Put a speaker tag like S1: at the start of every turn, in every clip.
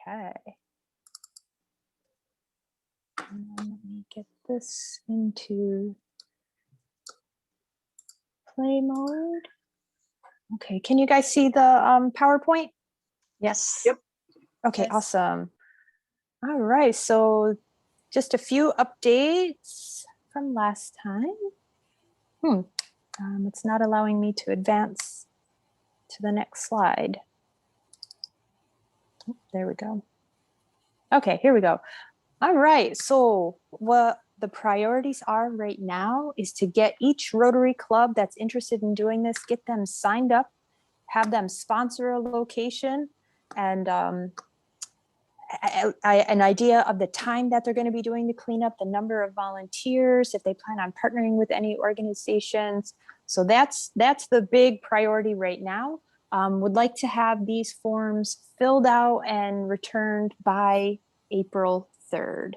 S1: Okay. And then let me get this into play mode. Okay, can you guys see the PowerPoint?
S2: Yes.
S3: Yep.
S1: Okay,
S2: Yes.
S1: awesome. All right, so just a few updates from last time. It's not allowing me to advance to the next slide. Oh, there we go. Okay, here we go. All right, so what the priorities are right now is to get each Rotary Club that's interested in doing this, get them signed up, have them sponsor a location, and an idea of the time that they're going to be doing the cleanup, the number of volunteers, if they plan on partnering with any organizations. So that's the big priority right now. Would like to have these forms filled out and returned by April 3rd.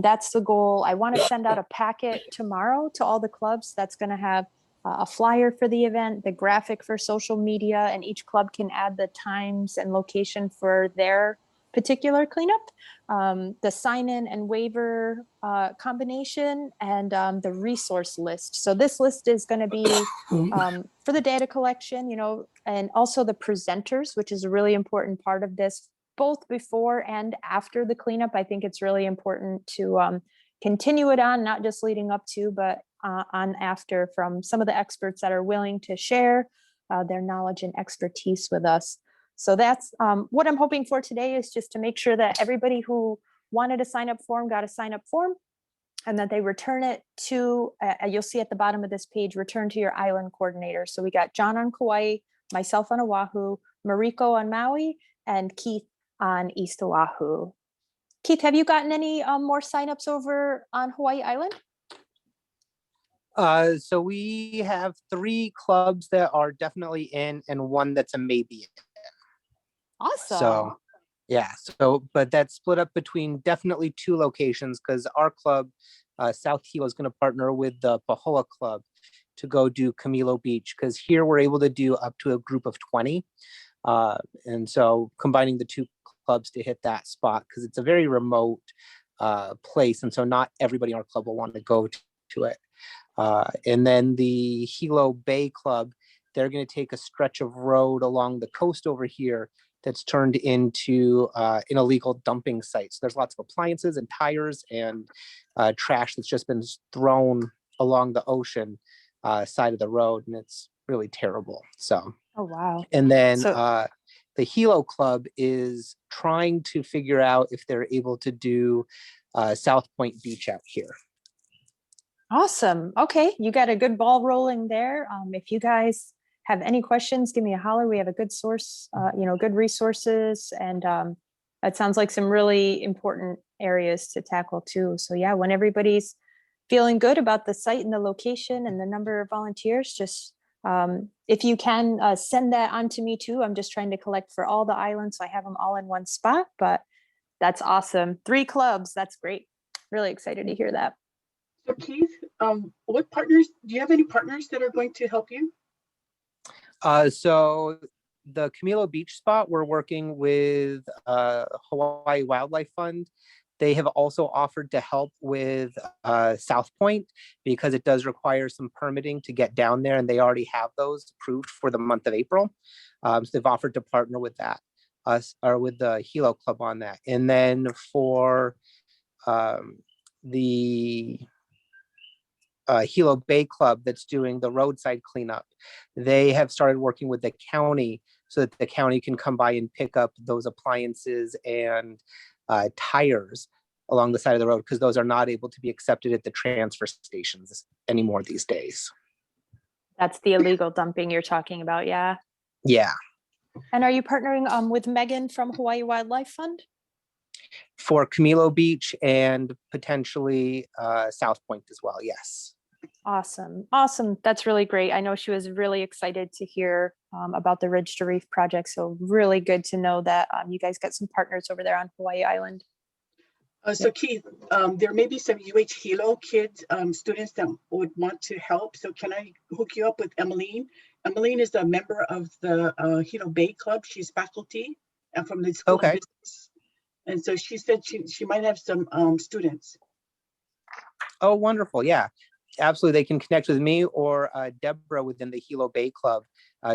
S1: That's the goal. I want to send out a packet tomorrow to all the clubs that's going to have a flyer for the event, the graphic for social media, and each club can add the times and location for their particular cleanup, the sign-in and waiver combination, and the resource list. So this list is going to be for the data collection, and also the presenters, which is a really important part of this, both before and after the cleanup. I think it's really important to continue it on, not just leading up to, but on after, from some of the experts that are willing to share their knowledge and expertise with us. So that's what I'm hoping for today, is just to make sure that everybody who wanted a sign up form got a sign up form, and that they return it to, you'll see at the bottom of this page, return to your island coordinator. So we got John on Kauai, myself on Oahu, Mariko on Maui, and Keith on East Oahu. Keith, have you gotten any more signups over on Hawaii Island?
S4: So we have 3 clubs that are definitely in and 1 that's a maybe.
S1: Awesome.
S4: So yeah, but that's split up between definitely 2 locations, because our club, South Hilo, is going to partner with the Pahoa Club to go do Camilo Beach, because here we're able to do up to a group of 20. And so combining the 2 clubs to hit that spot, because it's a very remote place, and so not everybody in our club will want to go to it. And then the Hilo Bay Club, they're going to take a stretch of road along the coast over here that's turned into an illegal dumping site. So there's lots of appliances and tires and trash that's just been thrown along the ocean side of the road, and it's really terrible. So,
S1: oh wow.
S4: And then the Hilo Club is trying to figure out if they're able to do South Point Beach out here.
S1: Awesome. Okay, you got a good ball rolling there. If you guys have any questions, give me a holler. We have a good source, good resources, and it sounds like some really important areas to tackle too. So yeah, when everybody's feeling good about the site and the location and the number of volunteers, just if you can send that on to me too. I'm just trying to collect for all the islands, so I have them all in one spot, but that's awesome. 3 clubs, that's great. Really excited to hear that.
S3: So Keith, what partners, do you have any partners that are going to help you?
S4: So the Camilo Beach spot, we're working with Hawaii Wildlife Fund. They have also offered to help with South Point, because it does require some permitting to get down there, and they already have those approved for the month of April. So they've offered to partner with that, with the Hilo Club on that. And then for the Hilo Bay Club that's doing the roadside cleanup, they have started working with the county so that the county can come by and pick up those appliances and tires along the side of the road, because those are not able to be accepted at the transfer stations anymore these days.
S1: That's the illegal dumping you're talking about, yeah?
S4: Yeah.
S1: And are you partnering with Megan from Hawaii Wildlife Fund?
S4: For Camilo Beach and potentially South Point as well, yes.
S1: Awesome. Awesome. That's really great. I know she was really excited to hear about the Ridge to Reef project. So really good to know that you guys got some partners over there on Hawaii Island.
S3: So Keith, there may be some UH Hilo kids, students that would want to help. So can I hook you up with Emmeline? Emmeline is a member of the Hilo Bay Club. She's faculty and from the School of Business. And so she said she might have some students.
S4: Oh, wonderful. Yeah, absolutely. They can connect with me or Deborah within the Hilo Bay Club.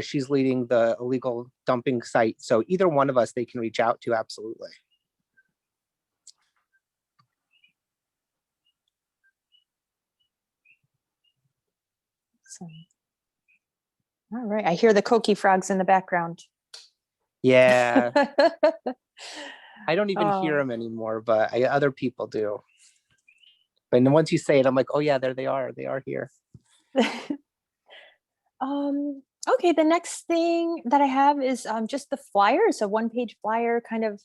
S4: She's leading the illegal dumping site. So either one of us they can reach out to, absolutely.
S1: So, all right, I hear the Koki frogs in the background.
S4: Yeah, I don't even hear
S1: Oh.
S4: them anymore, but other people do. But then once you say it, I'm like, oh yeah, there they are. They are here.
S1: Okay, the next thing that I have is just the flyer. It's a one-page flyer kind of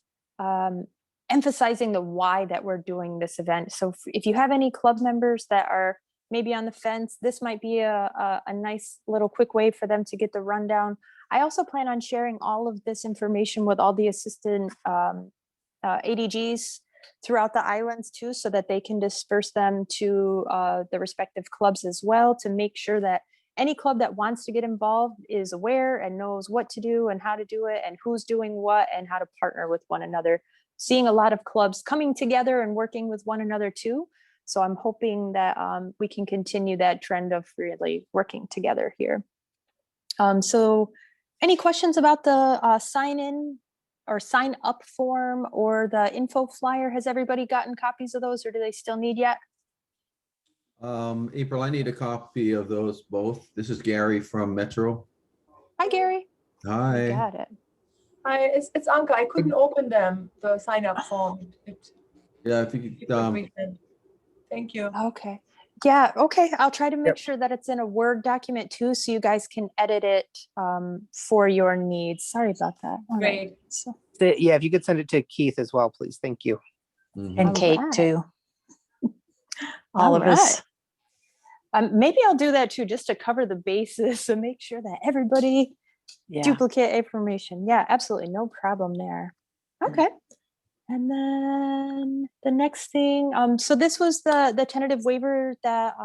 S1: emphasizing the why that we're doing this event. So if you have any club members that are maybe on the fence, this might be a nice little quick way for them to get the rundown. I also plan on sharing all of this information with all the assistant ADGs throughout the islands too, so that they can disperse them to the respective clubs as well, to make sure that any club that wants to get involved is aware and knows what to do and how to do it and who's doing what and how to partner with one another. Seeing a lot of clubs coming together and working with one another too. So I'm hoping that we can continue that trend of really working together here. So any questions about the sign in or sign up form or the info flyer? Has everybody gotten copies of those, or do they still need yet?
S2: April, I need a copy of those both. This is Gary from Metro.
S1: Hi, Gary.
S2: Hi.
S1: Got it.
S5: Hi, it's Anka. I couldn't open them, the sign up form.
S2: Yeah, if you
S5: You
S2: could,
S5: could resend. Thank you.
S1: Okay. Yeah. Okay. I'll try to make sure that it's in a Word document too, so you guys can edit it for your needs. Sorry about that. All right.
S5: Great.
S1: So,
S4: Yeah, if you could send it to Keith as well, please. Thank you.
S2: mhm.
S6: And
S1: All
S6: Kate
S1: right.
S6: too. All of us.
S1: Maybe I'll do that too, just to cover the bases and make sure that everybody
S6: Yeah.
S1: duplicate information. Yeah, absolutely. No problem there. Okay. And then the next thing, so this was the tentative waiver that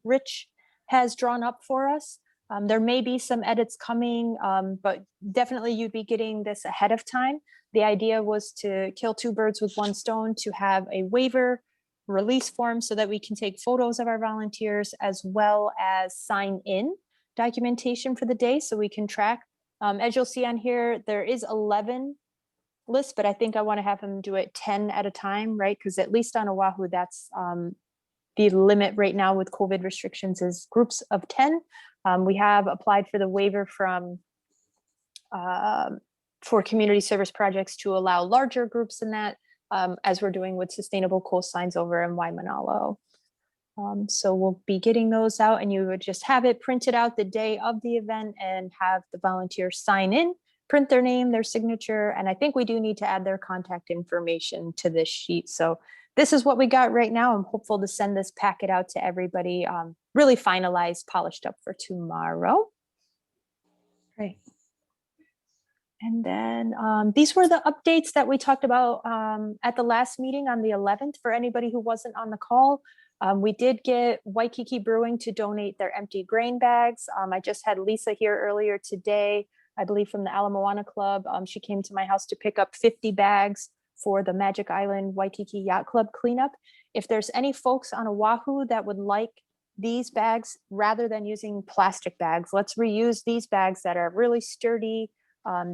S1: Rich has drawn up for us. There may be some edits coming, but definitely you'd be getting this ahead of time. The idea was to kill two birds with one stone, to have a waiver release form so that we can take photos of our volunteers, as well as sign in documentation for the day so we can track. As you'll see on here, there is 11 list, but I think I want to have him do it 10 at a time, right? Because at least on Oahu, that's the limit right now with COVID restrictions is groups of 10. We have applied for the waiver from for community service projects to allow larger groups in that, as we're doing with sustainable coastlines over in Waimanalo. So we'll be getting those out, and you would just have it printed out the day of the event and have the volunteers sign in, print their name, their signature, and I think we do need to add their contact information to this sheet. So this is what we got right now. I'm hopeful to send this packet out to everybody, really finalized, polished up for tomorrow. Great. And then these were the updates that we talked about at the last meeting on the 11th. For anybody who wasn't on the call, we did get Waikiki Brewing to donate their empty grain bags. I just had Lisa here earlier today, I believe from the Ala Moana Club. She came to my house to pick up 50 bags for the Magic Island Waikiki Yacht Club cleanup. If there's any folks on Oahu that would like these bags rather than using plastic bags, let's reuse these bags that are really sturdy.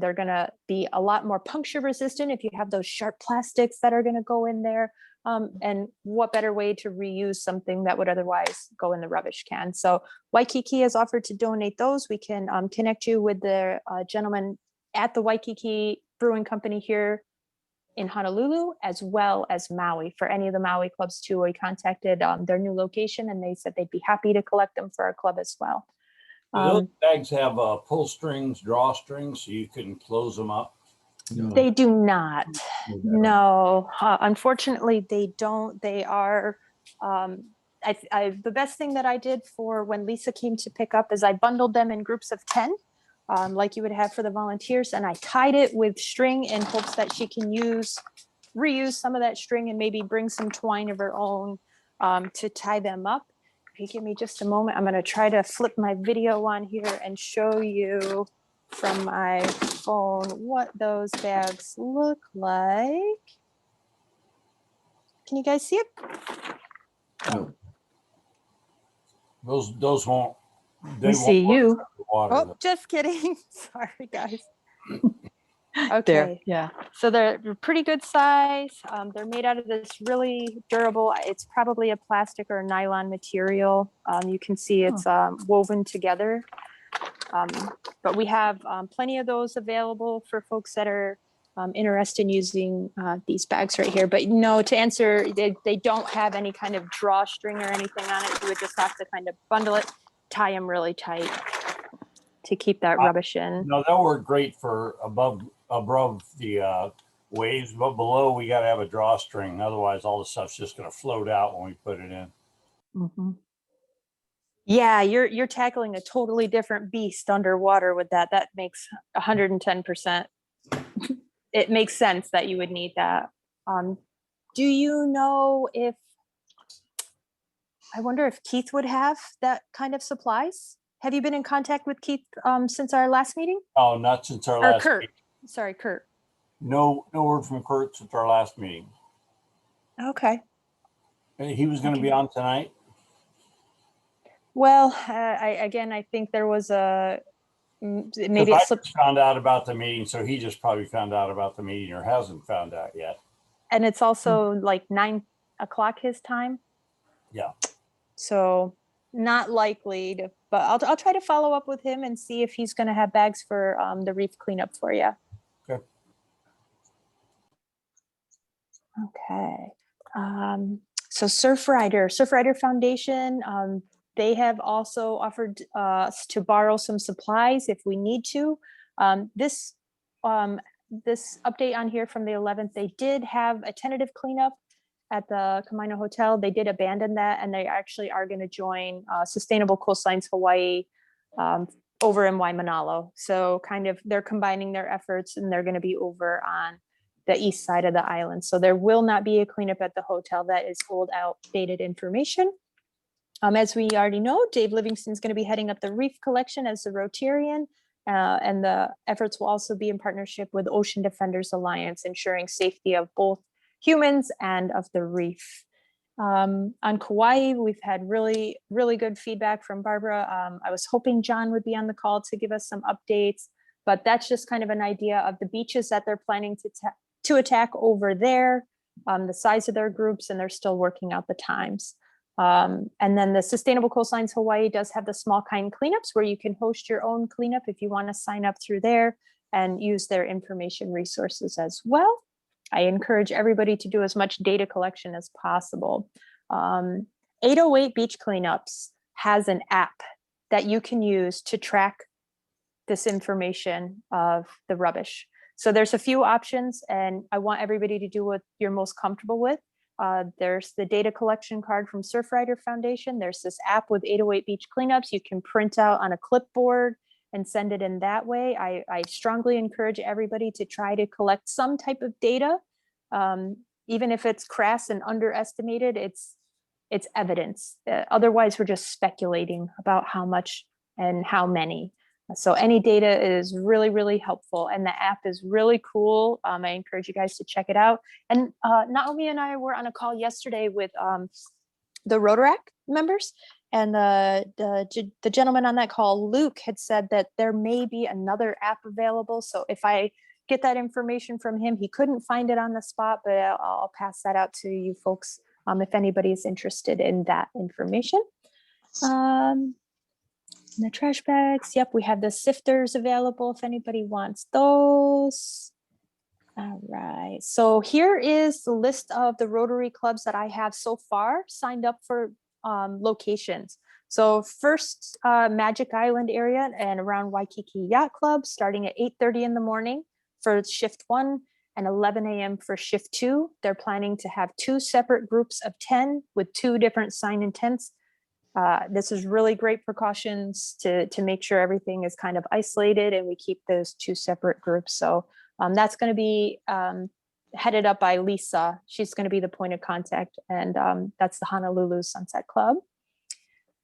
S1: They're gonna be a lot more puncture resistant if you have those sharp plastics that are gonna go in there. And what better way to reuse something that would otherwise go in the rubbish can? So Waikiki has offered to donate those. We can connect you with the gentleman at the Waikiki Brewing Company here in Honolulu, as well as Maui. For any of the Maui clubs too, we contacted their new location and they said they'd be happy to collect them for our club as well.
S7: Do those bags have pull strings, drawstrings, so you can close them up?
S2: No.
S1: They do not. No, unfortunately, they don't. They are. The best thing that I did for when Lisa came to pick up is I bundled them in groups of 10, like you would have for the volunteers, and I tied it with string in hopes that she can reuse some of that string and maybe bring some twine of her own to tie them up. If you give me just a moment, I'm going to try to flip my video on here and show you from my phone what those bags look like. Can you guys see it?
S2: No.
S7: Those won't. They
S6: We see
S7: won't
S6: you.
S7: work under water,
S1: Oh,
S7: though.
S1: just kidding. Sorry, guys.
S6: There,
S1: Okay,
S6: yeah.
S1: so they're pretty good size. They're made out of this really durable, it's probably a plastic or a nylon material. You can see it's woven together. But we have plenty of those available for folks that are interested in using these bags right here. But no, to answer, they don't have any kind of drawstring or anything on it. You would just have to kind of bundle it, tie them really tight to keep that rubbish in.
S7: No, they'll work great for above the waves, but below we got to have a drawstring. Otherwise, all the stuff's just going to float out when we put it in.
S6: Mhm.
S1: Yeah, you're tackling a totally different beast underwater with that. That makes 110%. It makes sense that you would need that. Do you know if, I wonder if Keith would have that kind of supplies? Have you been in contact with Keith since our last meeting?
S7: Oh, not since our
S1: Or
S7: last
S1: Kurt?
S7: meeting.
S1: Sorry, Kurt.
S7: No word from Kurt since our last meeting.
S1: Okay.
S7: He was going to be on tonight.
S1: Well, I think there was maybe
S7: I
S1: it slipped,
S7: just found out about the meeting, so he just probably found out about the meeting or hasn't found out yet.
S1: and it's also like 9 o'clock his time.
S7: Yeah.
S1: So not likely to, but I'll try to follow up with him and see if he's going to have bags for the reef cleanup for you.
S7: Okay.
S1: Okay. So Surf Rider Foundation, they have also offered us to borrow some supplies if we need to. This update on here from the 11th, they did have a tentative cleanup at the Kamino Hotel. They did abandon that, and they actually are going to join Sustainable Coastlines Hawaii over in Waimanalo. So kind of they're combining their efforts, and they're going to be over on the east side of the island. So there will not be a cleanup at the hotel. That is old, outdated information. As we already know, Dave Livingston's going to be heading up the Reef collection as the Rotarian, and the efforts will also be in partnership with Ocean Defenders Alliance, ensuring safety of both humans and of the reef. On Kauai, we've had really, really good feedback from Barbara. I was hoping John would be on the call to give us some updates, but that's just kind of an idea of the beaches that they're planning to attack over there, the size of their groups, and they're still working out the times. And then the Sustainable Coastlines Hawaii does have the small kind cleanups where you can host your own cleanup if you want to sign up through there and use their information resources as well. I encourage everybody to do as much data collection as possible. 808 Beach Cleanups has an app that you can use to track this information of the rubbish. So there's a few options, and I want everybody to do what you're most comfortable with. There's the data collection card from Surfrider Foundation. There's this app with 808 Beach Cleanups. You can print out on a clipboard and send it in that way. I strongly encourage everybody to try to collect some type of data. Even if it's crass and underestimated, it's evidence. Otherwise, we're just speculating about how much and how many. So any data is really, really helpful. And the app is really cool. I encourage you guys to check it out. And Naomi and I were on a call yesterday with the Rotaract members. And the gentleman on that call, Luke, had said that there may be another app available. So if I get that information from him, he couldn't find it on the spot, but I'll pass that out to you folks if anybody's interested in that information. The trash bags, yep, we have the sifters available if anybody wants those. All right, so here is the list of the Rotary clubs that I have so far signed up for locations. So first, Magic Island area and around Waikiki Yacht Club, starting at 8:30 in the morning for shift 1 and 11 a.m. for shift 2. They're planning to have 2 separate groups of 10 with 2 different sign-in tents. This is really great precautions to make sure everything is kind of isolated and we keep those 2 separate groups. So that's going to be headed up by Lisa. She's going to be the point of contact, and that's the Honolulu Sunset Club.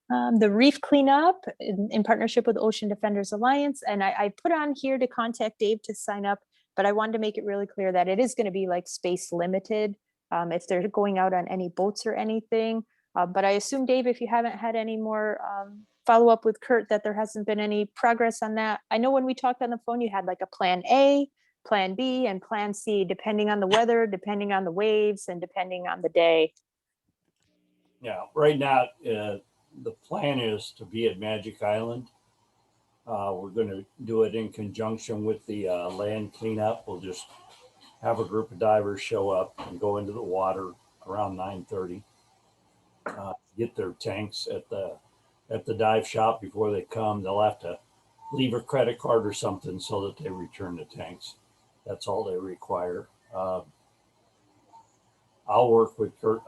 S1: The Reef cleanup in partnership with Ocean Defenders Alliance. And I put on here to contact Dave to sign up, but I wanted to make it really clear that it is going to be like space limited. if they're going out on any boats or anything. But I assume, Dave, if you haven't had any more follow up with Kurt, that there hasn't been any progress on that. I know when we talked on the phone, you had like a plan A, plan B, and plan C, depending on the weather, depending on the waves, and depending on the day.
S7: Yeah, right now, the plan is to be at Magic Island. We're going to do it in conjunction with the land cleanup. We'll just have a group of divers show up and go into the water around 9:30. Get their tanks at the dive shop before they come. They'll have to leave a credit card or something so that they return the tanks. That's all they require. I'll work with Kurt.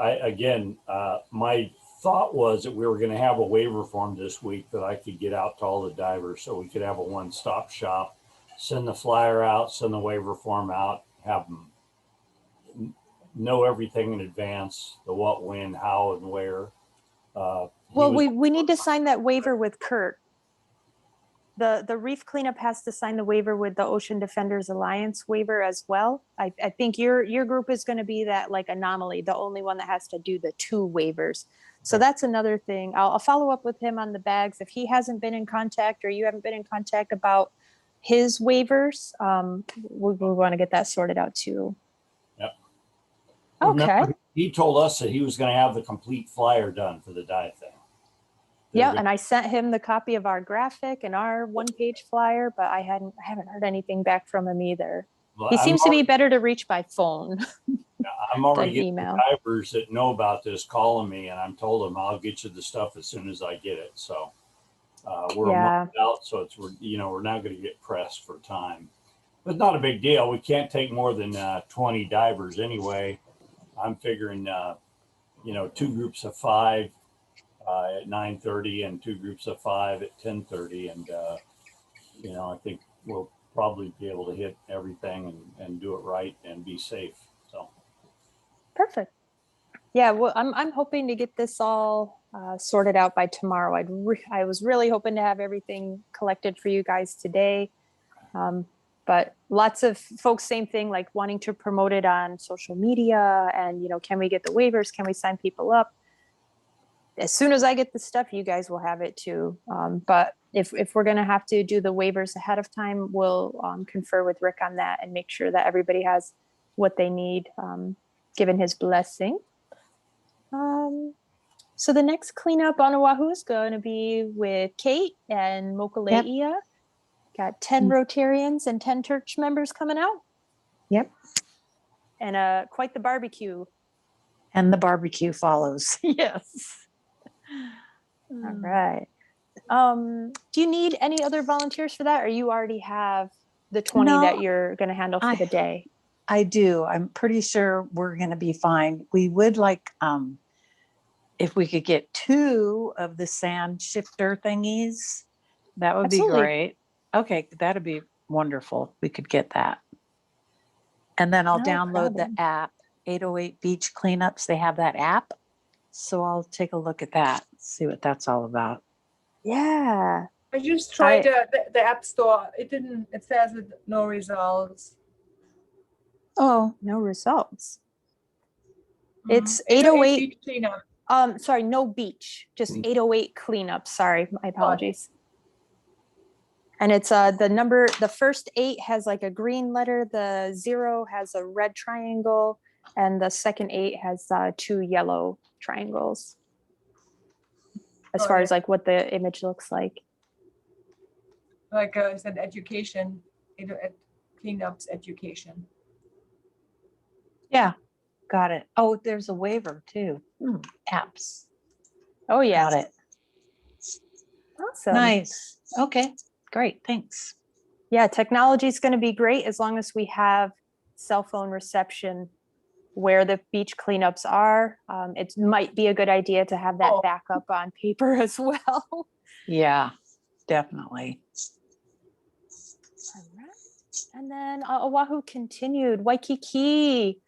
S7: My thought was that we were going to have a waiver form this week that I could get out to all the divers so we could have a one-stop shop, send the flyer out, send the waiver form out, have them know everything in advance, the what, when, how, and where.
S1: Well, we need to sign that waiver with Kurt. The Reef cleanup has to sign the waiver with the Ocean Defenders Alliance waiver as well. I think your group is going to be that like anomaly, the only one that has to do the 2 waivers. So that's another thing. I'll follow up with him on the bags. If he hasn't been in contact or you haven't been in contact about his waivers, we want to get that sorted out too.
S7: Yep.
S1: Okay.
S7: Remember, he told us that he was going to have the complete flyer done for the dive thing.
S1: Yeah, and I sent him the copy of our graphic and our one-page flyer, but I haven't heard anything back from him either.
S7: Well,
S1: He seems to be better to reach by phone.
S7: I'm already
S1: than
S7: getting
S1: email.
S7: divers that know about this calling me, and I'm told them I'll get you the stuff as soon as I get it. So we're a month out, so we're not going to get pressed for time, but not a big deal. We can't take more than 20 divers anyway. I'm figuring 2 groups of 5 at 9:30 and 2 groups of 5 at 10:30, and I think we'll probably be able to hit everything and do it right and be safe. So
S1: Perfect. Yeah, well, I'm hoping to get this all sorted out by tomorrow. I was really hoping to have everything collected for you guys today, but lots of folks, same thing, like wanting to promote it on social media, and can we get the waivers? Can we sign people up? As soon as I get the stuff, you guys will have it too. But if we're going to have to do the waivers ahead of time, we'll confer with Rick on that and make sure that everybody has what they need, given his blessing. So the next cleanup on Oahu is going to be with Kate and Mokuleia. Got 10 Rotarians and 10 church members coming out.
S6: Yep.
S1: And quite the barbecue.
S6: And the barbecue follows. Yes.
S1: All right. Do you need any other volunteers for that, or you already have the 20
S6: No,
S1: that you're going to handle for the day?
S6: I do. I'm pretty sure we're going to be fine. We would like, if we could get 2 of the sand shifter thingies, that would
S1: Absolutely.
S6: be great. Okay, that'd be wonderful. We could get that. And then I'll
S1: No
S6: download
S1: problem.
S6: the app, 808 Beach Cleanups. They have that app. So I'll take a look at that, see what that's all about.
S1: Yeah.
S5: I just tried the app store. It says no results.
S1: Oh, no results. It's 808
S5: beach cleanup.
S1: Sorry, no beach, just 808 cleanup. Sorry, my apologies. And it's the first 8 has like a green letter, the 0 has a red triangle, and the second 8 has 2 yellow triangles. As far as like what the image looks like.
S5: Like I said, education, cleanups education.
S6: Yeah, got it. Oh, there's a waiver too. Apps.
S1: Oh yeah.
S6: Got it.
S1: Awesome.
S6: Nice. Okay, great. Thanks.
S1: Yeah, technology is going to be great as long as we have cell phone reception where the beach cleanups are. It might be a good idea to have that backup on paper as well.
S6: Yeah, definitely.
S1: All right. And then Oahu continued, Waikiki.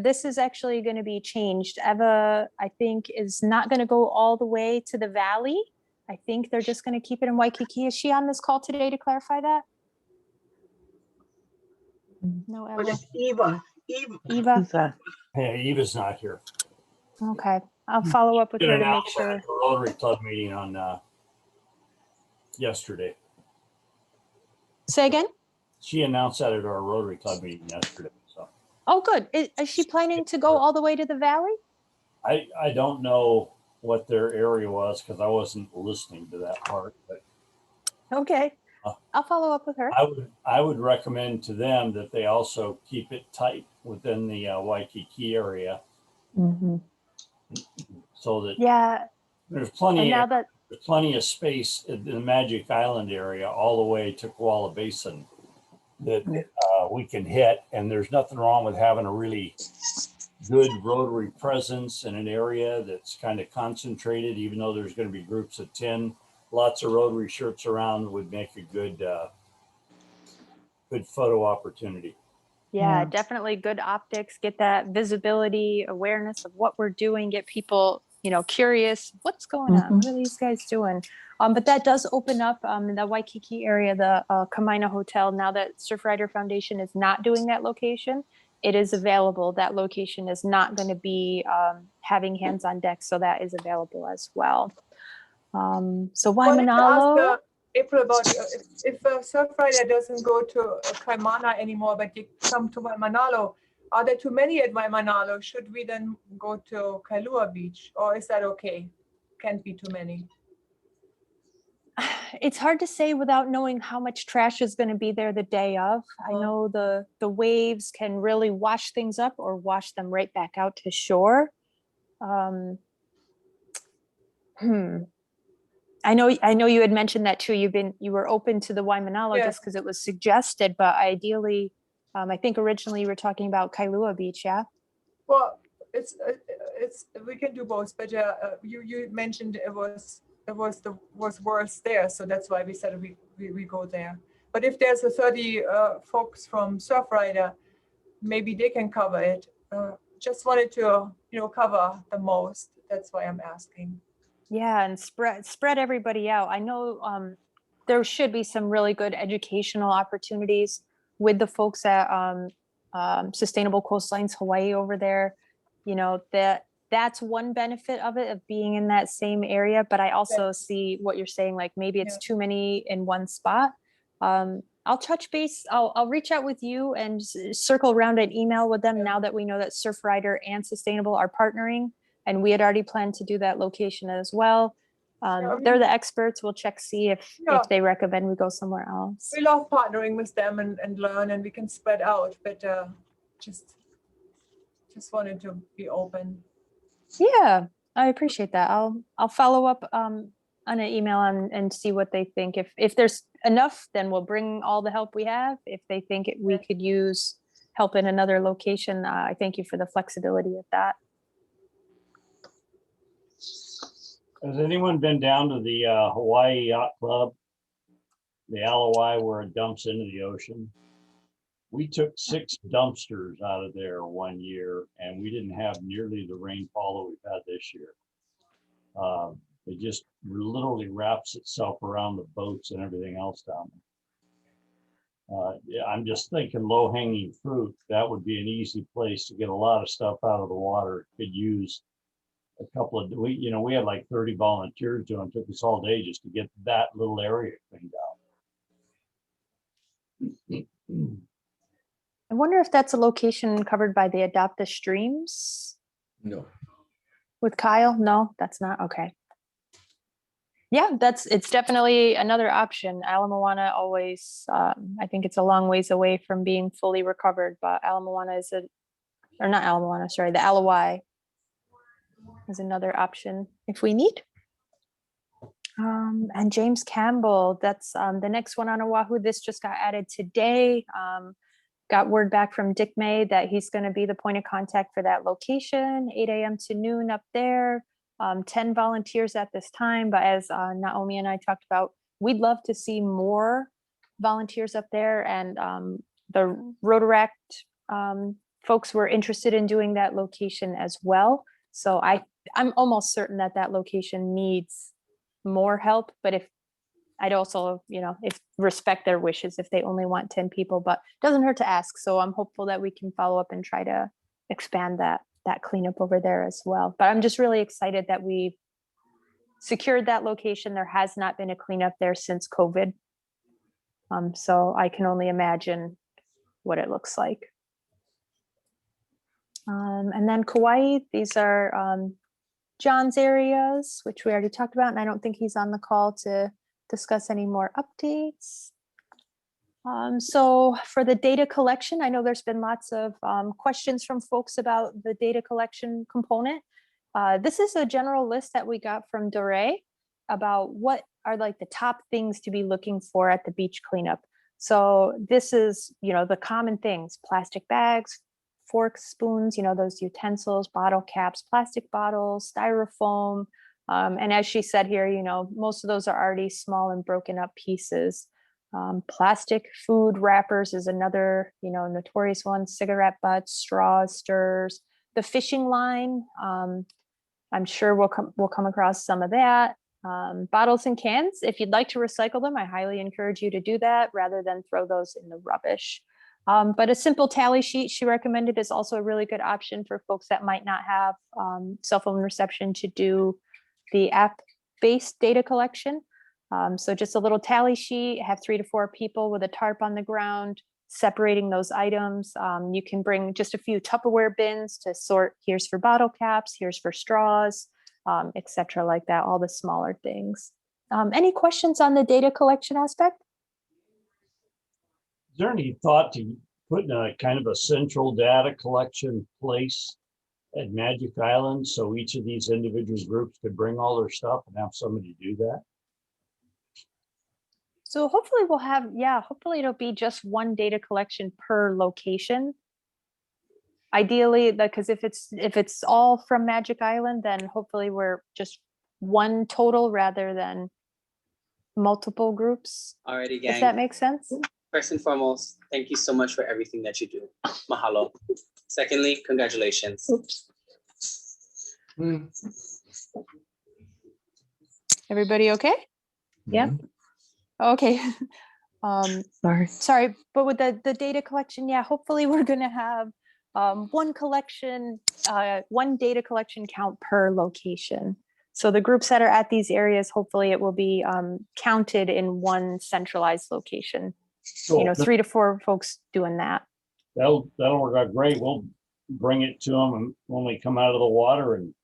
S1: This is actually going to be changed. Eva, I think, is not going to go all the way to the valley. I think they're just going to keep it in Waikiki. Is she on this call today to clarify that? No,
S3: But
S1: Eva.
S3: it's Eva.
S1: Eva.
S7: Hey, Eva's not here.
S1: Okay, I'll follow up with
S7: Did
S1: her to make
S7: announce that
S1: sure.
S7: at the Rotary Club meeting on yesterday.
S1: Say again?
S7: She announced that at our Rotary Club meeting yesterday. So
S1: Oh, good. Is she planning to go all the way to the valley?
S7: I don't know what their area was because I wasn't listening to that part, but
S1: Okay,
S7: Uh,
S1: I'll follow up with her.
S7: I would recommend to them that they also keep it tight within the Waikiki area so that
S1: Yeah,
S7: there's
S1: and
S7: plenty
S1: now that,
S7: of space in the Magic Island area all the way to Koala Basin that we can hit. And there's nothing wrong with having a really good Rotary presence in an area that's kind of concentrated, even though there's going to be groups of 10. Lots of Rotary shirts around would make a good photo opportunity.
S1: yeah, definitely good optics, get that visibility, awareness of what we're doing, get people, curious, what's going on? What are these guys doing? But that does open up in the Waikiki area, the Kamaina Hotel. Now that Surfrider Foundation is not doing that location, it is available. That location is not going to be having hands on deck, so that is available as well. So
S5: Wanted to ask
S1: Waimanalo.
S5: April about if Surfrider doesn't go to Kaimana anymore, but they come to Waimanalo. Are there too many at Waimanalo? Should we then go to Kailua Beach, or is that okay? Can't be too many.
S1: It's hard to say without knowing how much trash is going to be there the day of. I know the waves can really wash things up or wash them right back out to shore. I know you had mentioned that too. You were open to the Waimanalo just because it was suggested, but ideally, I think originally you were talking about Kailua Beach, yeah?
S5: Well, it's we can do both, but you mentioned it was worse there, so that's why we said we go there. But if there's a 30 folks from Surfrider, maybe they can cover it. Just wanted to cover the most. That's why I'm asking.
S1: Yeah, and spread everybody out. I know there should be some really good educational opportunities with the folks at Sustainable Coastlines Hawaii over there. That's one benefit of it, of being in that same area. But I also see what you're saying, like maybe it's too many in one spot. I'll touch base. I'll reach out with you and circle around an email with them now that we know that Surfrider and Sustainable are partnering. And we had already planned to do that location as well. They're the experts. We'll check, see if they recommend we go somewhere else.
S5: We love partnering with them and learn, and we can spread out, but just wanted to be open.
S1: Yeah, I appreciate that. I'll follow up on an email and see what they think. If there's enough, then we'll bring all the help we have. If they think we could use help in another location, I thank you for the flexibility of that.
S7: Has anyone been down to the Hawaii Yacht Club, the Alawai, where it dumps into the ocean? We took 6 dumpsters out of there one year, and we didn't have nearly the rainfall that we've had this year. It just literally wraps itself around the boats and everything else down there. Yeah, I'm just thinking low-hanging fruit. That would be an easy place to get a lot of stuff out of the water. It could use a couple of, we had like 30 volunteers doing. It took us all day just to get that little area cleaned out.
S1: I wonder if that's a location covered by the Adopt the Streams
S2: No.
S1: with Kyle. No, that's not. Okay. Yeah, it's definitely another option. Ala Moana always, I think it's a long ways away from being fully recovered, but Ala Moana or not Ala Moana, sorry, the Alawai is another option if we need. And James Campbell, that's the next one on Oahu. This just got added today. Got word back from Dick May that he's going to be the point of contact for that location, 8 a.m. to noon up there. 10 volunteers at this time, but as Naomi and I talked about, we'd love to see more volunteers up there, and the Rotaract folks were interested in doing that location as well. So I'm almost certain that location needs more help, but if I'd also, if respect their wishes if they only want 10 people, but doesn't hurt to ask. So I'm hopeful that we can follow up and try to expand that cleanup over there as well. But I'm just really excited that we secured that location. There has not been a cleanup there since COVID. So I can only imagine what it looks like. And then Kauai, these are John's areas, which we already talked about, and I don't think he's on the call to discuss any more updates. So for the data collection, I know there's been lots of questions from folks about the data collection component. This is a general list that we got from Dore about what are like the top things to be looking for at the beach cleanup. So this is, the common things: plastic bags, forks, spoons, those utensils, bottle caps, plastic bottles, styrofoam. And as she said here, most of those are already small and broken up pieces. Plastic food wrappers is another, notorious one: cigarette butts, straws, stirrers, the fishing line. I'm sure we'll come across some of that. Bottles and cans, if you'd like to recycle them, I highly encourage you to do that rather than throw those in the rubbish. But a simple tally sheet she recommended is also a really good option for folks that might not have cell phone reception to do the app-based data collection. So just a little tally sheet, have 3 to 4 people with a tarp on the ground, separating those items. You can bring just a few Tupperware bins to sort, here's for bottle caps, here's for straws, etc., like that, all the smaller things. Any questions on the data collection aspect?
S7: Is there any thought to putting a kind of a central data collection place at Magic Island so each of these individual groups could bring all their stuff and have somebody do that?
S1: So hopefully we'll have, hopefully it'll be just one data collection per location. Ideally, because if it's all from Magic Island, then hopefully we're just one total rather than multiple groups.
S8: Alrighty, gang.
S1: If that makes sense.
S8: First and foremost, thank you so much for everything that you do. Mahalo. Secondly, congratulations.
S1: Oops. Everybody okay? Yeah. Okay. Sorry, but with the data collection, hopefully we're gonna have one data collection count per location. So the groups that are at these areas, hopefully it will be counted in one centralized location.
S7: Cool.
S1: 3 to 4 folks doing that.
S7: That'll work out great. We'll bring it to them when we come out of the water and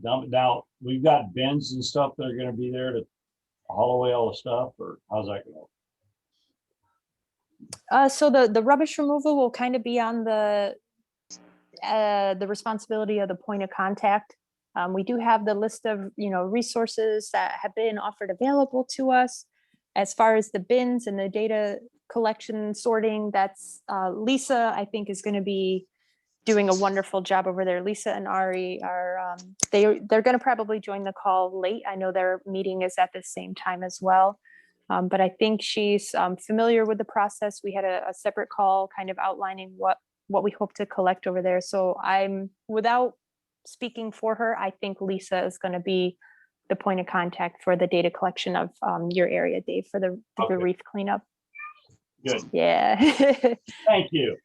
S7: dump it down. We've got bins and stuff that are going to be there to haul away all the stuff, or how's that going to work?
S1: So the rubbish removal will kind of be on the responsibility of the point of contact. We do have the list of resources that have been offered available to us. As far as the bins and the data collection sorting, that's Lisa, I think, is going to be doing a wonderful job over there. Lisa and Ari are they're going to probably join the call late. I know their meeting is at the same time as well. But I think she's familiar with the process. We had a separate call kind of outlining what we hope to collect over there. So without speaking for her, I think Lisa is going to be the point of contact for the data collection of your area, Dave, for the reef cleanup.
S7: Good.
S1: Yeah.
S7: Thank you.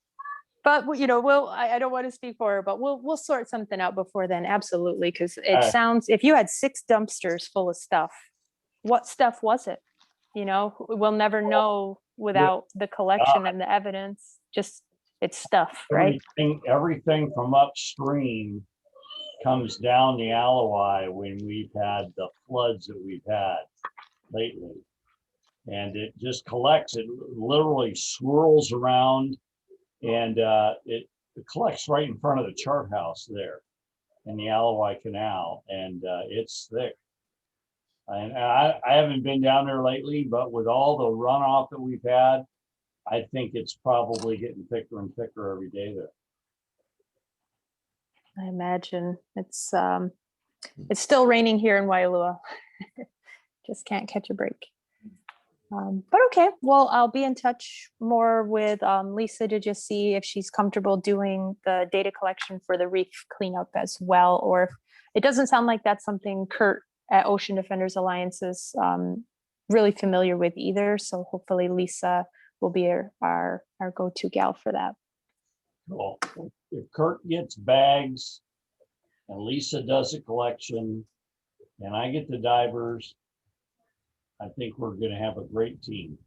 S1: But I don't want to speak for her, but we'll sort something out before then. Absolutely. Because it sounds, if you had 6 dumpsters full of stuff, what stuff was it? We'll never know without the collection and the evidence. Just it's stuff, right?
S7: Everything from upstream comes down the Alawai when we've had the floods that we've had lately. And it just collects, it literally swirls around, and it collects right in front of the chart house there in the Alawai Canal, and it's thick. And I haven't been down there lately, but with all the runoff that we've had, I think it's probably getting thicker and thicker every day there.
S1: I imagine it's still raining here in Waialua. Just can't catch a break. But okay, well, I'll be in touch more with Lisa to just see if she's comfortable doing the data collection for the reef cleanup as well, or if it doesn't sound like that's something Kurt at Ocean Defenders Alliance is really familiar with either. So hopefully Lisa will be our go-to gal for that.
S7: Cool. If Kurt gets bags and Lisa does a collection and I get the divers, I think we're going to have a great team.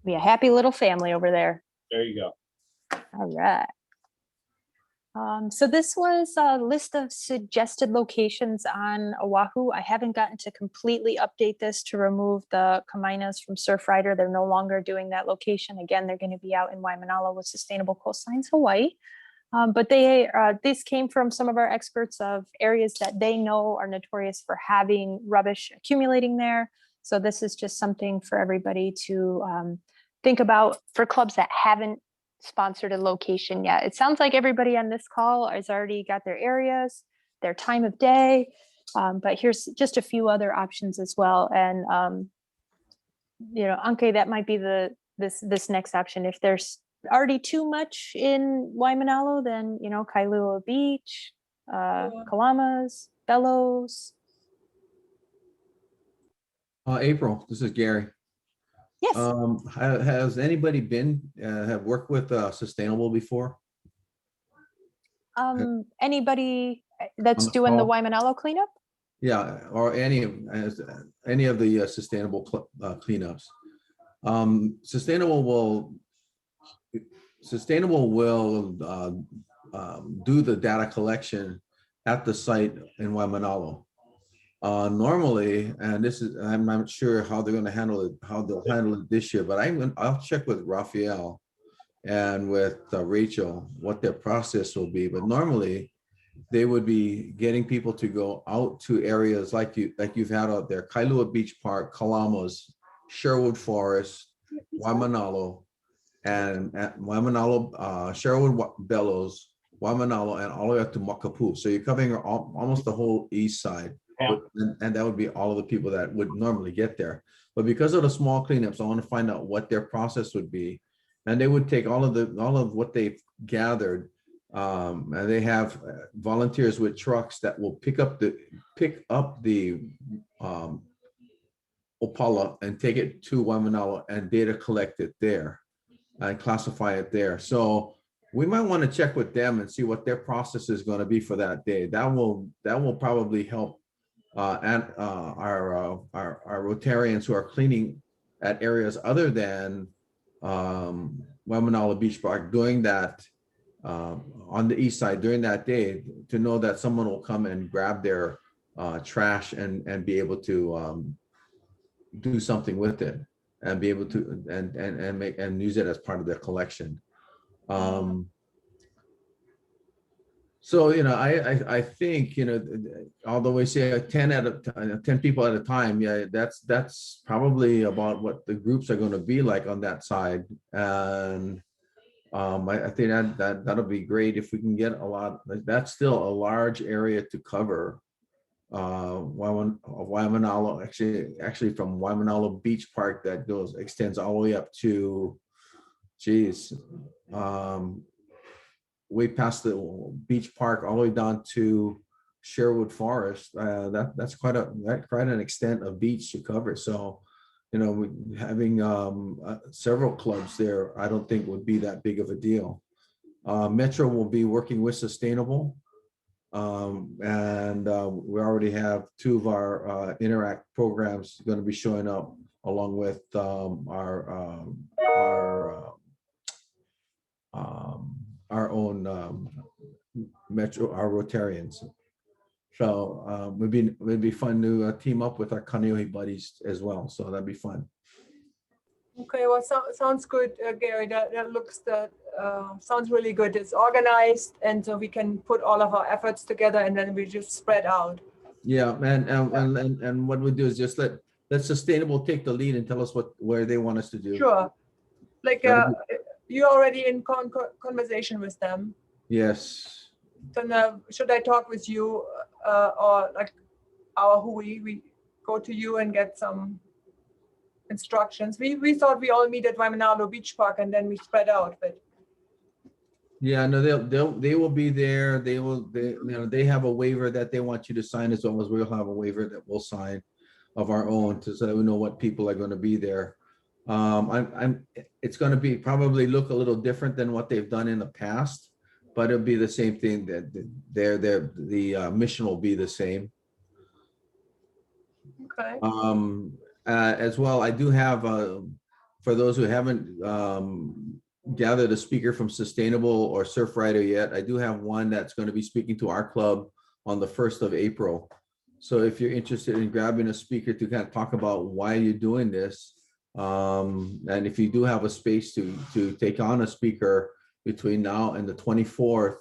S1: Be a happy little family over there.
S7: There you go.
S1: All right. So this was a list of suggested locations on Oahu. I haven't gotten to completely update this to remove the Kamainas from Surfrider. They're no longer doing that location. Again, they're going to be out in Waimanalo with Sustainable Coastlines Hawaii. But this came from some of our experts of areas that they know are notorious for having rubbish accumulating there. So this is just something for everybody to think about for clubs that haven't sponsored a location yet. It sounds like everybody on this call has already got their areas, their time of day, but here's just a few other options as well. And Anke, that might be this next option. If there's already too much in Waimanalo, then Kailua Beach, Kalamas, Bellows.
S2: April, this is Gary.
S1: Yes.
S2: Has anybody have worked with Sustainable before?
S1: Anybody that's
S2: On the
S1: doing the
S2: call?
S1: Waimanalo cleanup?
S2: Yeah, or any of the sustainable cleanups. Sustainable will do the data collection at the site in Waimanalo. Normally, and I'm not sure how they're going to handle it, how they'll handle it this year, but I'll check with Raphael and with Rachel what their process will be. But normally, they would be getting people to go out to areas like you've had out there: Kailua Beach Park, Kalamas, Sherwood Forest, Waimanalo, and Waimanalo, Sherwood Bellows, Waimanalo, and all the way up to Makapu. So you're covering almost the whole east side.
S7: Yeah.
S2: And that would be all of the people that would normally get there. But because of the small cleanups, I want to find out what their process would be. And they would take all of what they've gathered, and they have volunteers with trucks that will pick up the Opala and take it to Waimanalo and data collect it there and classify it there. So we might want to check with them and see what their process is going to be for that day. That will probably help and our Rotarians who are cleaning at areas other than Waimanalo Beach Park doing that on the east side during that day, to know that someone will come and grab their trash and be able to do something with it and be able to and make and use it as part of their collection. So, I think, although we say 10 people at a time, yeah, that's probably about what the groups are going to be like on that side. And I think that'll be great if we can get a lot. That's still a large area to cover. Waimanalo, actually from Waimanalo Beach Park, that extends all the way up to, way past the beach park, all the way down to Sherwood Forest. That's quite an extent of beach to cover. So, having several clubs there, I don't think would be that big of a deal. Metro will be working with Sustainable, and we already have two of our Interact programs going to be showing up, along with our own Metro, our Rotarians. So it'd be fun to team up with our Kaneohe buddies as well. So that'd be fun.
S5: Okay, well, sounds good, Gary. That sounds really good. It's organized, and so we can put all of our efforts together, and then we just spread out.
S2: Yeah, and what we do is just let Sustainable take the lead and tell us where they want us to do.
S5: Sure. Like you're already in conversation with them.
S2: Yes.
S5: Then should I talk with you, or like our Hui? We go to you and get some instructions. We thought we all meet at Waimanalo Beach Park and then we spread out, but
S2: yeah, no, they will be there. They have a waiver that they want you to sign, as well as we'll have a waiver that we'll sign of our own, so that we know what people are going to be there. It's going to be probably look a little different than what they've done in the past, but it'll be the same thing. That the mission will be the same.
S5: Okay.
S2: As well, I do have, for those who haven't gathered a speaker from Sustainable or Surfrider yet, I do have one that's going to be speaking to our club on the 1st of April. So if you're interested in grabbing a speaker to kind of talk about why you're doing this, and if you do have a space to take on a speaker between now and the 24th,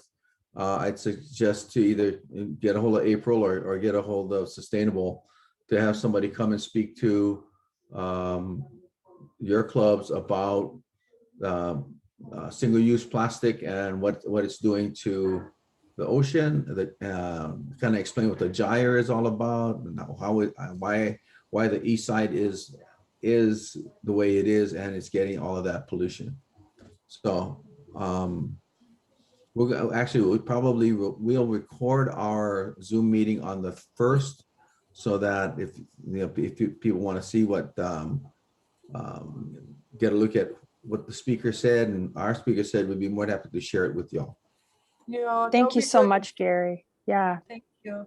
S2: I'd suggest to either get a hold of April or get a hold of Sustainable to have somebody come and speak to your clubs about single-use plastic and what it's doing to the ocean. Kind of explain what the gyre is all about, and why the east side is the way it is, and it's getting all of that pollution. So we'll record our Zoom meeting on the 1st, so that if people want to see what get a look at what the speaker said and our speaker said, we'd be more than happy to share it with y'all.
S5: Yeah.
S1: Thank you so much, Gary. Yeah.
S5: Thank you.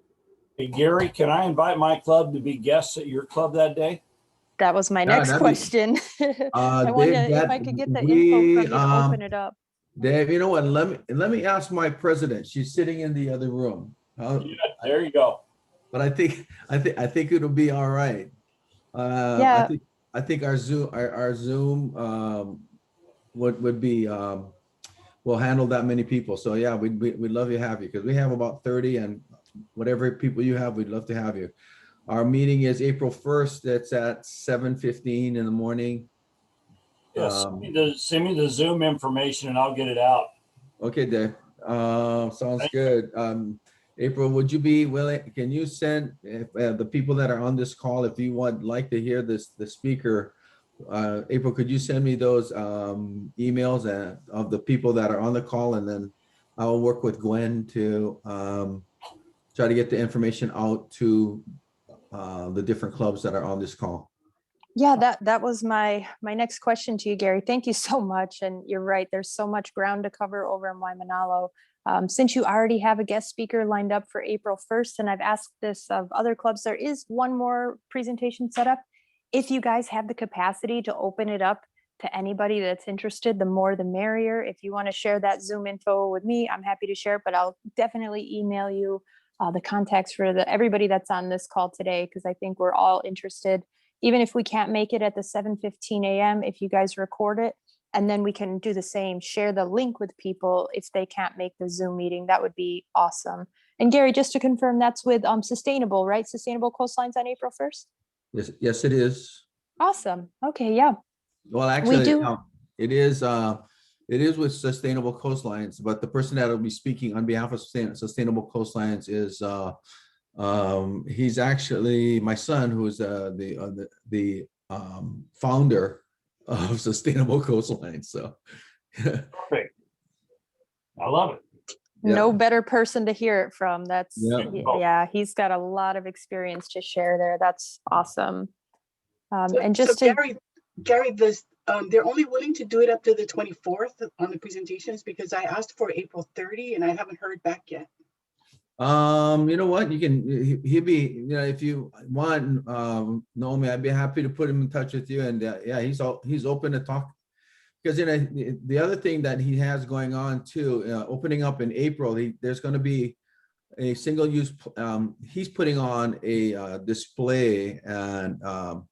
S7: Hey, Gary, can I invite my club to be guests at your club that day?
S1: That was my
S2: Yeah,
S1: next
S2: that'd be-
S1: question. I wonder if I could get the info from you to open it up.
S2: Dave, you know what? Let me ask my president. She's sitting in the other room.
S7: Yeah, there you go.
S2: But I think it'll be all right.
S1: Yeah.
S2: I think our Zoom would be we'll handle that many people. So yeah, we'd love to have you, because we have about 30, and whatever people you have, we'd love to have you. Our meeting is April 1st. That's at 7:15 in the morning.
S7: Yes, send me the Zoom information and I'll get it out.
S2: Okay, Dave. Sounds good. April, would you be willing? Can you send the people that are on this call, if you would like to hear the speaker? April, could you send me those emails of the people that are on the call, and then I'll work with Gwen to try to get the information out to the different clubs that are on this call.
S1: Yeah, that was my next question to you, Gary. Thank you so much. And you're right, there's so much ground to cover over in Waimanalo. Since you already have a guest speaker lined up for April 1st, and I've asked this of other clubs, there is one more presentation set up. If you guys have the capacity to open it up to anybody that's interested, the more the merrier. If you want to share that Zoom info with me, I'm happy to share it, but I'll definitely email you the contacts for everybody that's on this call today, because I think we're all interested. Even if we can't make it at the 7:15 a.m., if you guys record it, and then we can do the same, share the link with people if they can't make the Zoom meeting, that would be awesome. And Gary, just to confirm, that's with Sustainable, right? Sustainable Coastlines on April 1st?
S2: Yes, it is.
S1: Awesome. Okay, yeah.
S2: Well, actually,
S1: do.
S2: It is with Sustainable Coastlines, but the person that will be speaking on behalf of Sustainable Coastlines is he's actually my son, who is the founder of Sustainable Coastlines. So
S7: Perfect. I love it.
S1: No better person to hear it from. That's
S2: Yeah.
S1: he's got a lot of experience to share there. That's awesome.
S3: Gary, they're only willing to do it up to the 24th on the presentations, because I asked for April 30 and I haven't heard back yet.
S2: You know what? He'll be, if you want, Naomi, I'd be happy to put him in touch with you. And yeah, he's open to talk, because the other thing that he has going on too, opening up in April, there's going to be a single use. He's putting on a display, and a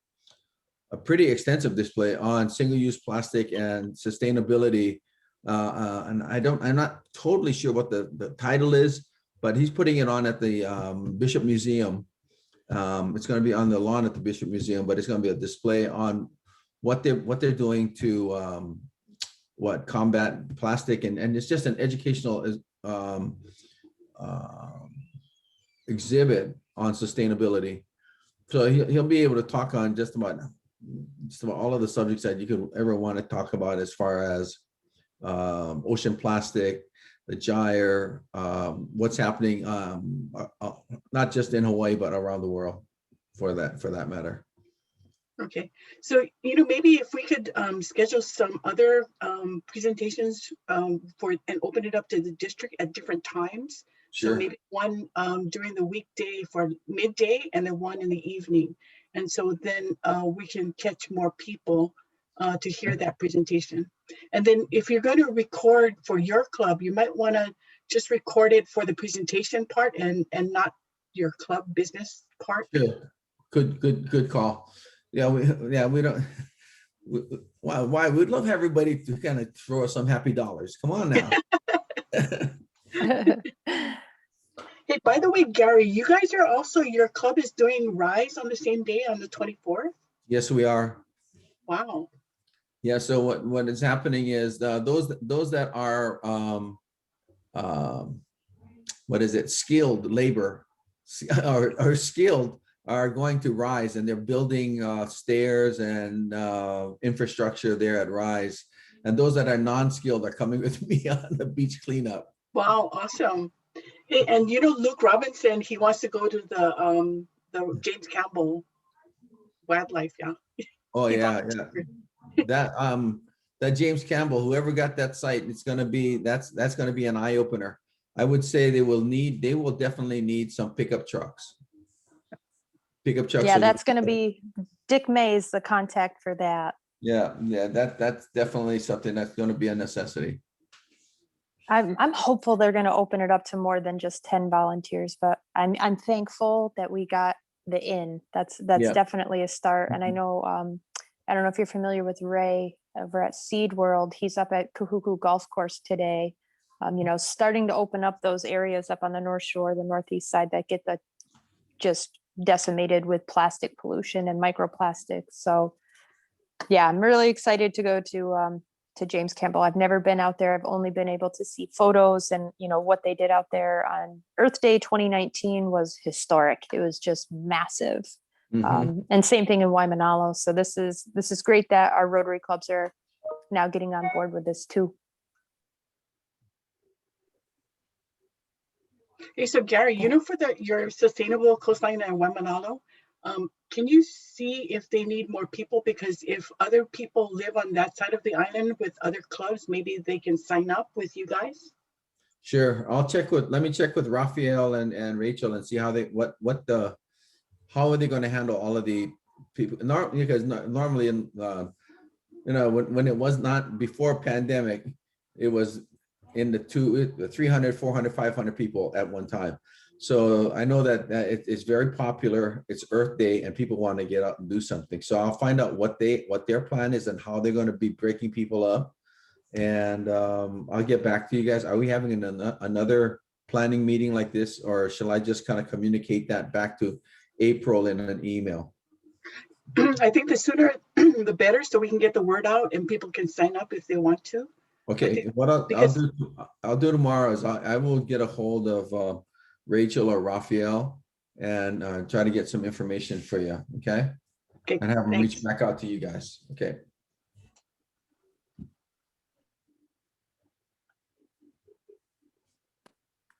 S2: pretty extensive display on single use plastic and sustainability. And I'm not totally sure what the title is, but he's putting it on at the Bishop Museum. It's going to be on the lawn at the Bishop Museum, but it's going to be a display on what they're doing to combat plastic, and it's just an educational exhibit on sustainability. So he'll be able to talk on just about all of the subjects that you could ever want to talk about, as far as ocean plastic, the gyre, what's happening, not just in Hawaii, but around the world, for that matter.
S3: Okay, so, maybe if we could schedule some other presentations for, and open it up to the district at different times. So
S2: Sure.
S3: maybe one during the weekday for midday and then one in the evening. And so then we can catch more people to hear that presentation. And then if you're going to record for your club, you might want to just record it for the presentation part and not your club business part.
S2: Sure. Good call. Yeah, we don't. Why? We'd love everybody to kind of throw us some happy dollars. Come on now.
S3: Hey, by the way, Gary, you guys are also, your club is doing Rise on the same day on the 24th?
S2: Yes, we are.
S3: Wow.
S2: Yeah. So what is happening is those that are what is it, skilled labor are skilled are going to Rise, and they're building stairs and infrastructure there at Rise. And those that are non-skilled are coming with me on the beach cleanup.
S3: Wow, awesome. Hey, and Luke Robinson, he wants to go to the James Campbell wildlife, yeah.
S2: Oh
S3: He
S2: yeah,
S3: volunteered.
S2: that James Campbell, whoever got that site, it's gonna be that's gonna be an eye opener. I would say they will definitely need some pickup trucks. Pickup trucks.
S1: Yeah,
S2: are-
S1: that's going to be Dick Mays, the contact for that.
S2: Yeah, that's definitely something that's going to be a necessity.
S1: I'm hopeful they're going to open it up to more than just 10 volunteers, but I'm thankful that we got the in. That's
S2: Yeah.
S1: definitely a start. And I know I don't know if you're familiar with Ray over at Seed World. He's up at Kahuku Golf Course today. Starting to open up those areas up on the North Shore, the Northeast side that get just decimated with plastic pollution and microplastics. So yeah, I'm really excited to go to James Campbell. I've never been out there. I've only been able to see photos, and what they did out there on Earth Day 2019 was historic. It was just massive.
S2: Mhm.
S1: And same thing in Waimanalo. So this is great that our Rotary clubs are now getting on board with this too.
S3: Hey, so Gary, for your sustainable coastline in Waimanalo, can you see if they need more people? Because if other people live on that side of the island with other clubs, maybe they can sign up with you guys.
S2: Sure. Let me check with Raphael and Rachel and see how how are they going to handle all of the people? Because normally when it was not before pandemic, it was in the 300, 400, 500 people at one time. So I know that it's very popular. It's Earth Day and people want to get out and do something. So I'll find out what their plan is and how they're going to be breaking people up. And I'll get back to you guys. Are we having another planning meeting like this, or shall I just kind of communicate that back to April in an email?
S3: I think the sooner the better, so we can get the word out and people can sign up if they want to.
S2: Okay, what I'll do tomorrow is I will get a hold of Rachel or Raphael and try to get some information for you. Okay.
S3: Okay,
S2: And have them
S3: thanks.
S2: reach back out to you guys. Okay.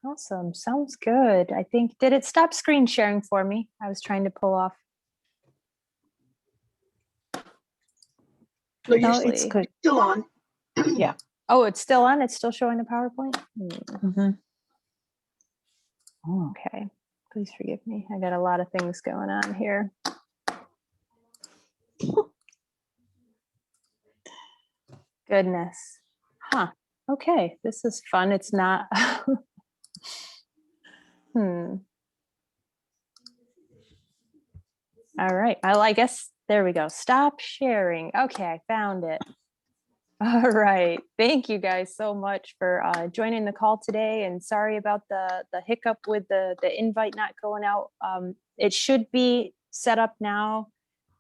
S1: Awesome. Sounds good. I think, did it stop screen sharing for me? I was trying to pull off.
S3: No,
S6: it's good.
S3: still on.
S6: Yeah.
S1: Oh, it's still on? It's still showing the PowerPoint?
S6: Mhm.
S1: Okay. Please forgive me. I got a lot of things going on here. Goodness. Huh. Okay. This is fun. It's not. All right. Well, I guess there we go. Stop sharing. Okay. I found it. All right. Thank you guys so much for joining the call today, and sorry about the hiccup with the invite not going out. It should be set up now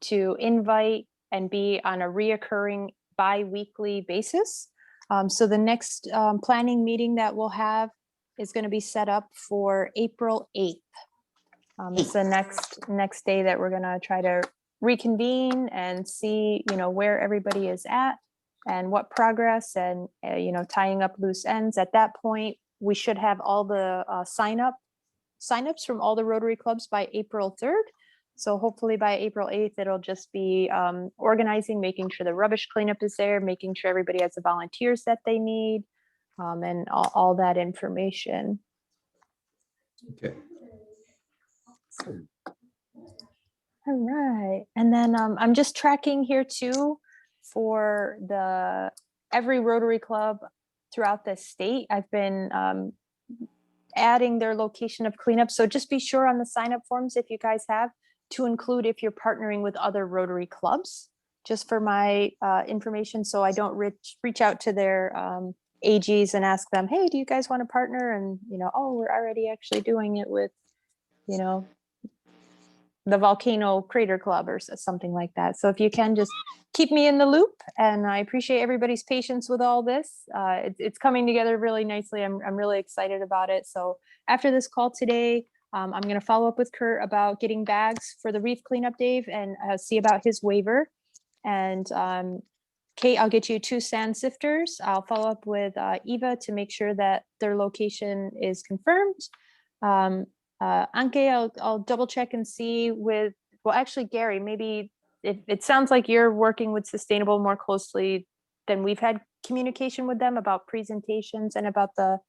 S1: to invite and be on a reoccurring bi-weekly basis. So the next planning meeting that we'll have is going to be set up for April 8th. It's the next day that we're going to try to reconvene and see, where everybody is at and what progress, and tying up loose ends. At that point, we should have all the signups from all the Rotary clubs by April 3rd. So hopefully by April 8th, it'll just be organizing, making sure the rubbish cleanup is there, making sure everybody has the volunteers that they need, and all that information.
S2: Okay.
S1: All right. And then I'm just tracking here too for every Rotary Club throughout the state. I've been adding their location of cleanup. So just be sure on the sign up forms, if you guys have, to include if you're partnering with other Rotary clubs, just for my information. So I don't reach out to their AGs and ask them, hey, do you guys want to partner? And, oh, we're already actually doing it with, the Volcano Crater Club or something like that. So if you can just keep me in the loop, and I appreciate everybody's patience with all this. It's coming together really nicely. I'm really excited about it. So after this call today, I'm going to follow up with Kurt about getting bags for the Reef cleanup, Dave, and see about his waiver. And Kate, I'll get you 2 sand sifters. I'll follow up with Eva to make sure that their location is confirmed. Anke, I'll double check and see well, actually, Gary, maybe it sounds like you're working with Sustainable more closely than we've had communication with them about presentations and about the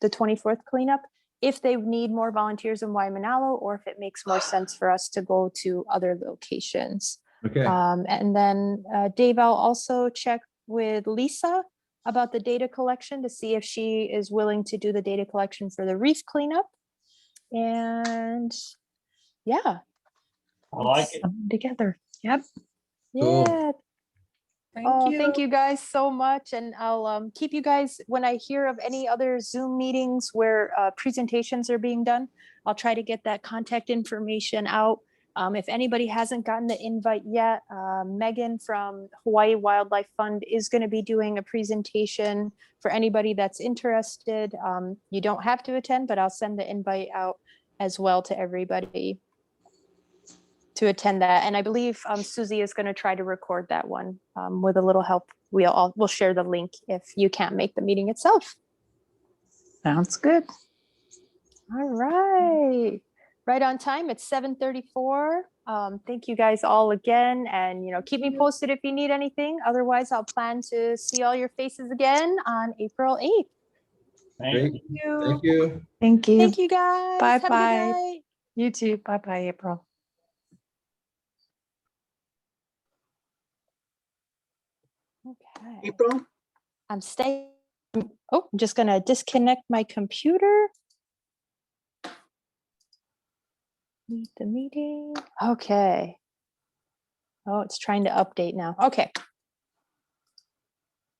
S1: 24th cleanup. If they need more volunteers in Waimanalo, or if it makes more sense for us to go to other locations.
S2: Okay.
S1: And then Dave, I'll also check with Lisa about the data collection to see if she is willing to do the data collection for the Reef cleanup. And yeah,
S7: I like it.
S6: Together. Yep.
S2: Cool.
S1: yeah. Thank you guys so much. And I'll keep you guys, when I hear of any other Zoom meetings where presentations are being done, I'll try to get that contact information out. If anybody hasn't gotten the invite yet, Megan from Hawaii Wildlife Fund is going to be doing a presentation for anybody that's interested. You don't have to attend, but I'll send the invite out as well to everybody to attend that. And I believe Susie is going to try to record that one with a little help. We'll share the link if you can't make the meeting itself.
S6: Sounds good.
S1: All right. Right on time. It's 7:34. Thank you guys all again. And, keep me posted if you need anything. Otherwise, I'll plan to see all your faces again on April 8th.
S7: Thank
S2: Great.
S7: you.
S2: Thank you.
S6: Thank you.
S1: Thank you guys. Have a good
S6: Bye-bye.
S1: night.
S6: You too. Bye-bye, April.
S1: Okay.
S3: April?
S1: I'm staying. Oh, I'm just going to disconnect my computer. Meet the meeting. Okay. Oh, it's trying to update now. Okay.